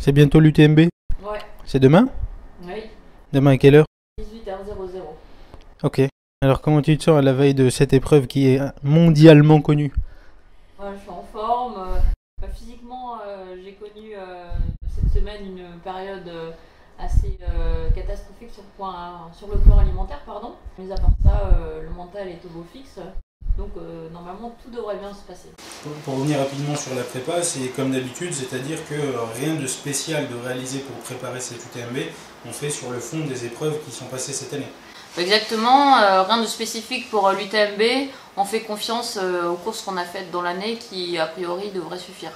C'est bientôt l'UTMB? Ouais. C'est demain? Oui. Demain à quelle heure? 18h00. Ok. Alors comment tu te sens à la veille de cette épreuve qui est mondialement connue? Ouais, je suis en forme. Physiquement, j'ai connu cette semaine une période assez catastrophique sur le plan alimentaire, pardon. Mais à part ça, le mental est au beau fixe. Donc normalement, tout devrait bien se passer. Pour revenir rapidement sur la prépa, c'est comme d'habitude, c'est-à-dire que rien de spécial de réaliser pour préparer cette UTMB, on fait sur le fond des épreuves qui sont passées cette année. Exactement, rien de spécifique pour l'UTMB. On fait confiance aux courses qu'on a faites dans l'année qui, a priori, devraient suffire.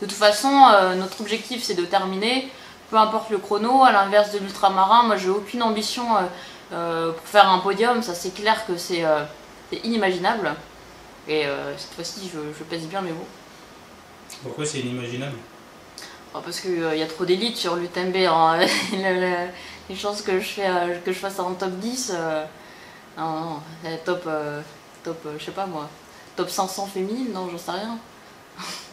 De toute façon, notre objectif, c'est de terminer, peu importe le chrono. À l'inverse de l'ultramarin, moi, j'ai aucune ambition pour faire un podium. Ça, c'est clair que c'est inimaginable. Et cette fois-ci, je pèse bien mes mots. Pourquoi c'est inimaginable? Parce qu'il y a trop d'élites sur l'UTMB. Hein. Les chances que je fasse un top 10, non, top, je sais pas moi, top 500 féminine, non, j'en sais rien.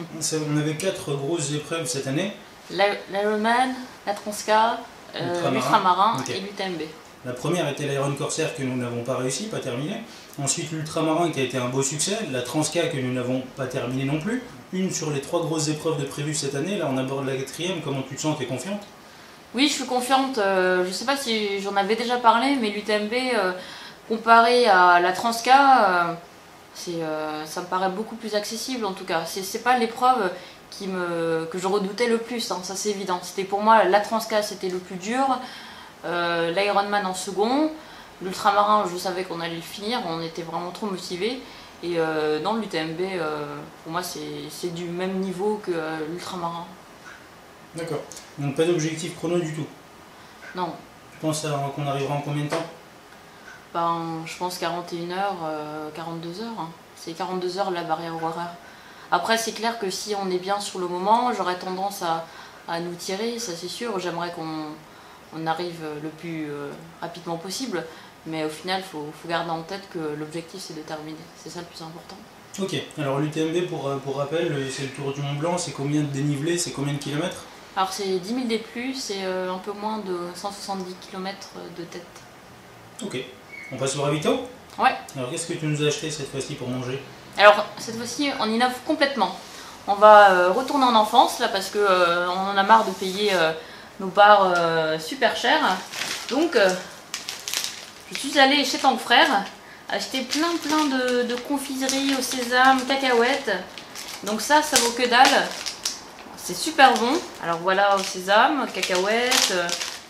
On avait 4 grosses épreuves cette année. L'Ironman, la Transca, l'Ultramarin et l'UTMB. La première était l'Iron Corsair que nous n'avons pas réussi, pas terminé. Ensuite l'Ultramarin qui a été un beau succès, la Transca que nous n'avons pas terminé non plus. Une sur les 3 grosses épreuves de prévues cette année, là on aborde la 4e, comment tu te sens, t'es confiante? Oui, je suis confiante, je sais pas si j'en avais déjà parlé, mais l'UTMB comparé à la Transca, ça me paraît beaucoup plus accessible en tout cas. C'est pas l'épreuve que je redoutais le plus, hein, ça c'est évident. C'était pour moi, la Transca c'était le plus dur, l'Ironman en second, l'Ultramarin je savais qu'on allait le finir, on était vraiment trop motivés. Et dans l'UTMB, pour moi c'est du même niveau que l'Ultramarin. D'accord. Donc pas d'objectif chrono du tout? Non. Tu penses qu'on arrivera en combien de temps? Ben, je pense 41h, 42h. Hein. C'est 42 heures la barrière horaire. Après, c'est clair que si on est bien sur le moment, j'aurais tendance à nous tirer, ça c'est sûr. J'aimerais qu'on arrive le plus rapidement possible. Mais au final, il faut garder en tête que l'objectif c'est de terminer. C'est ça le plus important. Ok. Alors l'UTMB, pour rappel, c'est le Tour du Mont Blanc. C'est combien de dénivelé? C'est combien de kilomètres? Alors c'est 10 000 D+, c'est un peu moins de 170 km de tête. Ok. On passe au ravito? Ouais. Alors qu'est-ce que tu nous as acheté cette fois-ci pour manger? Alors cette fois-ci on innove complètement. On va retourner en enfance là parce que on en a marre de payer nos bars super cher. Donc je suis allée chez Tank Frère acheter plein de confiseries au sésame, cacahuètes. Donc ça vaut que dalle. C'est super bon. Alors voilà, au sésame, cacahuètes,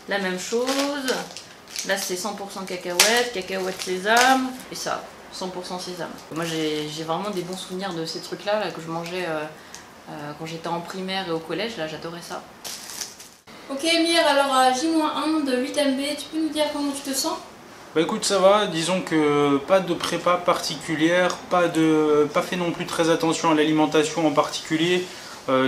la même chose. Là c'est 100% cacahuètes, sésame. Et ça, 100% sésame. Moi j'ai vraiment des bons souvenirs de ces trucs-là là, que je mangeais quand j'étais en primaire et au collège. Là j'adorais ça. Ok Emir, alors à J-1 de l'UTMB, tu peux nous dire comment tu te sens? Bah écoute, ça va, disons que pas de prépa particulière, pas fait non plus très attention à l'alimentation en particulier.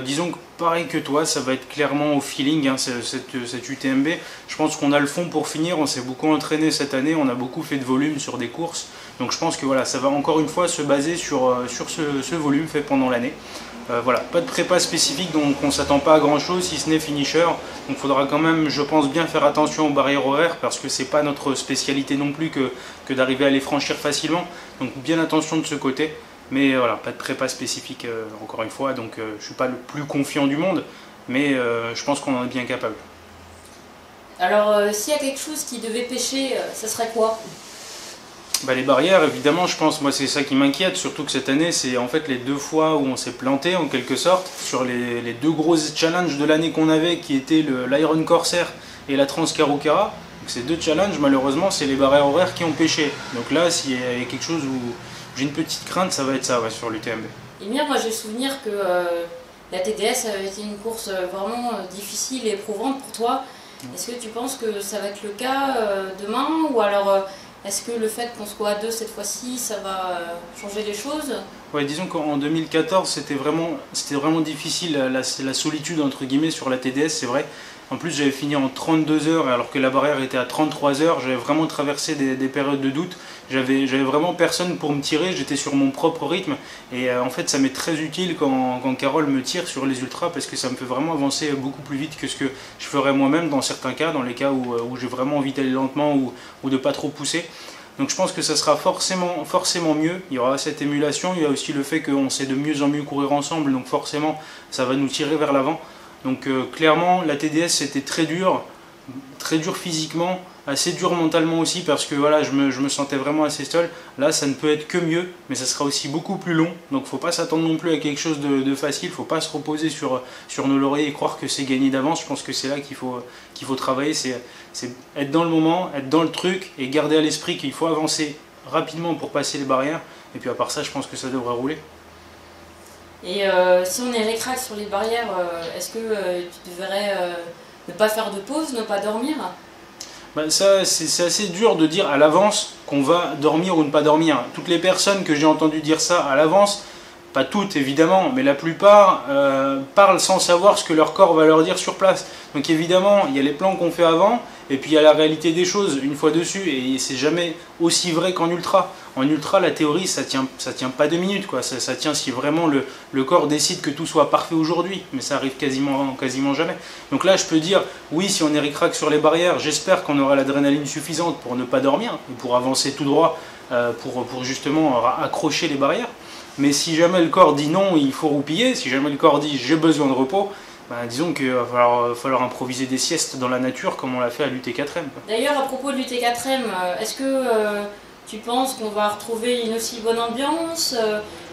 Disons que pareil que toi, ça va être clairement au feeling, hein, cette UTMB. Je pense qu'on a le fond pour finir, on s'est beaucoup entraîné cette année, on a beaucoup fait de volume sur des courses. Donc je pense que voilà, ça va encore une fois se baser sur ce volume fait pendant l'année. Voilà, pas de prépa spécifique, donc on ne s'attend pas à grand chose si ce n'est finisher. Donc il faudra quand même, je pense, bien faire attention aux barrières horaires parce que c'est pas notre spécialité non plus que d'arriver à les franchir facilement. Donc bien attention de ce côté. Mais voilà, pas de prépa spécifique encore une fois, donc je suis pas le plus confiant du monde, mais je pense qu'on en est bien capable. Alors s'il y a quelque chose qui devait pêcher, ça serait quoi? Bah, les barrières, évidemment, je pense, moi c'est ça qui m'inquiète, surtout que cette année c'est en fait les 2 fois où on s'est planté en quelque sorte, sur les 2 gros challenges de l'année qu'on avait qui étaient l'Iron Corsair et la Transcaroucara. Donc ces 2 challenges, malheureusement, c'est les barrières horaires qui ont pêché. Donc là, s'il y a quelque chose où j'ai une petite crainte, ça va être ça, ouais, sur l'UTMB. Emir, moi j'ai souvenir que la TDS avait été une course vraiment difficile et éprouvante pour toi. Est-ce que tu penses que ça va être le cas demain, ou alors est-ce que le fait qu'on soit à 2 cette fois-ci, ça va changer les choses? Ouais, disons qu'en 2014, c'était vraiment difficile, la solitude entre guillemets sur la TDS, c'est vrai. En plus, j'avais fini en 32 heures alors que la barrière était à 33 heures. J'avais vraiment traversé des périodes de doute. J'avais vraiment personne pour me tirer. J'étais sur mon propre rythme. Et en fait, ça m'est très utile quand Carole me tire sur les ultras parce que ça me fait vraiment avancer beaucoup plus vite que ce que je ferais moi-même dans certains cas, dans les cas où j'ai vraiment envie d'aller lentement ou de pas trop pousser. Donc je pense que ça sera forcément mieux. Il y aura cette émulation. Il y a aussi le fait qu'on sait de mieux en mieux courir ensemble. Donc forcément, ça va nous tirer vers l'avant. Donc clairement, la TDS c'était très dur physiquement, assez dur mentalement aussi parce que voilà, je me sentais vraiment assez seul. Là, ça ne peut être que mieux, mais ça sera aussi beaucoup plus long. Donc faut pas s'attendre non plus à quelque chose de facile. Faut pas se reposer sur nos lauriers et croire que c'est gagné d'avance. Je pense que c'est là qu'il faut travailler. C'est être dans le moment, être dans le truc et garder à l'esprit qu'il faut avancer rapidement pour passer les barrières. Et puis à part ça, je pense que ça devrait rouler. Et si on est ric-rac sur les barrières, est-ce que tu devrais ne pas faire de pause, ne pas dormir? Ben ça, c'est assez dur de dire à l'avance qu'on va dormir ou ne pas dormir. Toutes les personnes que j'ai entendu dire ça à l'avance, pas toutes évidemment, mais la plupart parlent sans savoir ce que leur corps va leur dire sur place. Donc évidemment, il y a les plans qu'on fait avant, et puis il y a la réalité des choses une fois dessus, et c'est jamais aussi vrai qu'en ultra. En ultra, la théorie, ça tient pas 2 minutes, quoi. Ça tient si vraiment le corps décide que tout soit parfait aujourd'hui, mais ça arrive quasiment jamais. Donc là, je peux dire, oui, si on est ric-rac sur les barrières, j'espère qu'on aura l'adrénaline suffisante pour ne pas dormir, et pour avancer tout droit, pour justement accrocher les barrières. Mais si jamais le corps dit non, il faut roupiller, si jamais le corps dit j'ai besoin de repos, ben disons qu'il va falloir improviser des siestes dans la nature comme on l'a fait à l'UT4M. D'ailleurs, à propos de l'UT4M, est-ce que tu penses qu'on va retrouver une aussi bonne ambiance?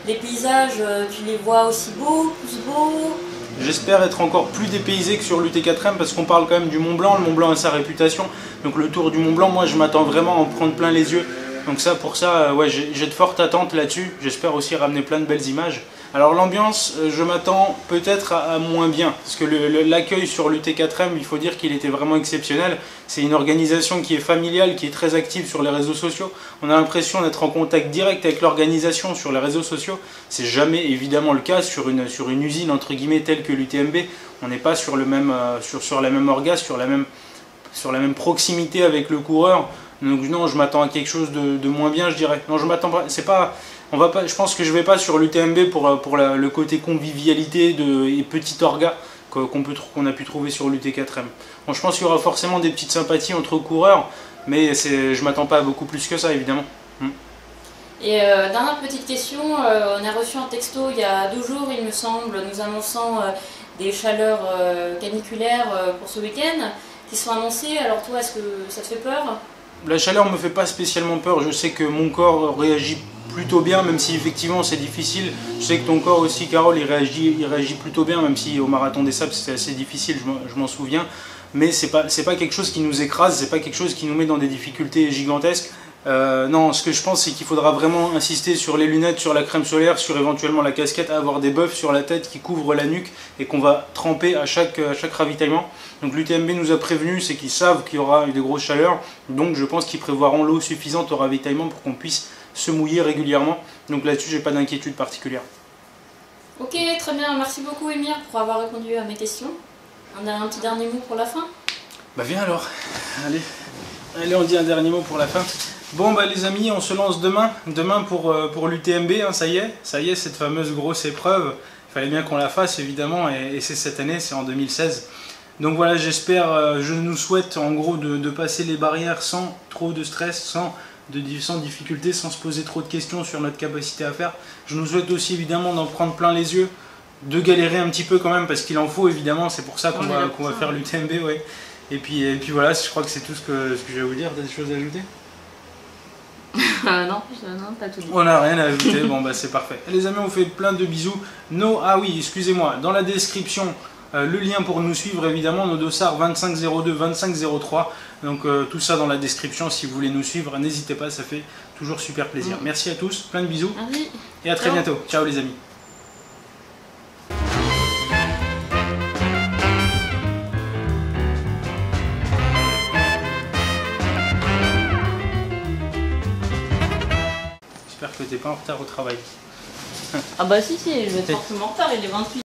Les paysages, tu les vois aussi beaux, plus beaux? J'espère être encore plus dépaysé que sur l'UT4M parce qu'on parle quand même du Mont Blanc. Le Mont Blanc a sa réputation. Donc le tour du Mont Blanc, moi je m'attends vraiment à en prendre plein les yeux. Donc ça, pour ça, ouais, j'ai de fortes attentes là-dessus. J'espère aussi ramener plein de belles images. Alors l'ambiance, je m'attends peut-être à moins bien. Parce que l'accueil sur l'UT4M, il faut dire qu'il était vraiment exceptionnel. C'est une organisation qui est familiale, qui est très active sur les réseaux sociaux. On a l'impression d'être en contact direct avec l'organisation sur les réseaux sociaux. C'est jamais évidemment le cas sur une usine entre guillemets telle que l'UTMB. On n'est pas sur la même orga, sur la même proximité avec le coureur. Donc non, je m'attends à quelque chose de moins bien, je dirais. Non, je m'attends pas. C'est pas. Je pense que je vais pas sur l'UTMB pour le côté convivialité et petit orga qu'on a pu trouver sur l'UT4M. Bon, je pense qu'il y aura forcément des petites sympathies entre coureurs, mais je m'attends pas à beaucoup plus que ça, évidemment. Et dernière petite question, on a reçu un texto il y a 2 jours, il me semble, nous annonçant des chaleurs caniculaires pour ce week-end qui sont annoncées. Alors toi, est-ce que ça te fait peur? La chaleur me fait pas spécialement peur, je sais que mon corps réagit plutôt bien, même si effectivement c'est difficile. Je sais que ton corps aussi, Carole, il réagit plutôt bien, même si au marathon des sables c'était assez difficile, je m'en souviens. Mais c'est pas quelque chose qui nous écrase, c'est pas quelque chose qui nous met dans des difficultés gigantesques. Non, ce que je pense, c'est qu'il faudra vraiment insister sur les lunettes, sur la crème solaire, sur éventuellement la casquette, avoir des buffs sur la tête qui couvrent la nuque et qu'on va tremper à chaque ravitaillement. Donc l'UTMB nous a prévenu, c'est qu'ils savent qu'il y aura des grosses chaleurs, donc je pense qu'ils prévoiront l'eau suffisante au ravitaillement pour qu'on puisse se mouiller régulièrement. Donc là-dessus, j'ai pas d'inquiétude particulière. Ok, très bien, merci beaucoup Émir pour avoir répondu à mes questions. On a un petit dernier mot pour la fin? Bah viens alors, allez, on dit un dernier mot pour la fin. Bon bah les amis, on se lance demain pour l'UTMB, hein, ça y est, cette fameuse grosse épreuve, il fallait bien qu'on la fasse évidemment, et c'est cette année, c'est en 2016. Donc voilà, j'espère, je nous souhaite en gros de passer les barrières sans trop de stress, sans difficulté, sans se poser trop de questions sur notre capacité à faire. Je nous souhaite aussi évidemment d'en prendre plein les yeux, de galérer un petit peu quand même, parce qu'il en faut évidemment, c'est pour ça qu'on va faire l'UTMB, ouais. Et puis voilà, je crois que c'est tout ce que je vais vous dire. T'as des choses à ajouter? Non, pas tout dit. On n'a rien à ajouter, bon bah c'est parfait. Les amis, on vous fait plein de bisous. Ah oui, excusez-moi, dans la description, le lien pour nous suivre évidemment, nos dossards 2502, 2503. Donc tout ça dans la description, si vous voulez nous suivre, n'hésitez pas, ça fait toujours super plaisir. Merci à tous, plein de bisous, et à très bientôt. Ciao les amis. J'espère que t'es pas en retard au travail. Ah bah si, je vais être C'est- forcément en retard, il est 28.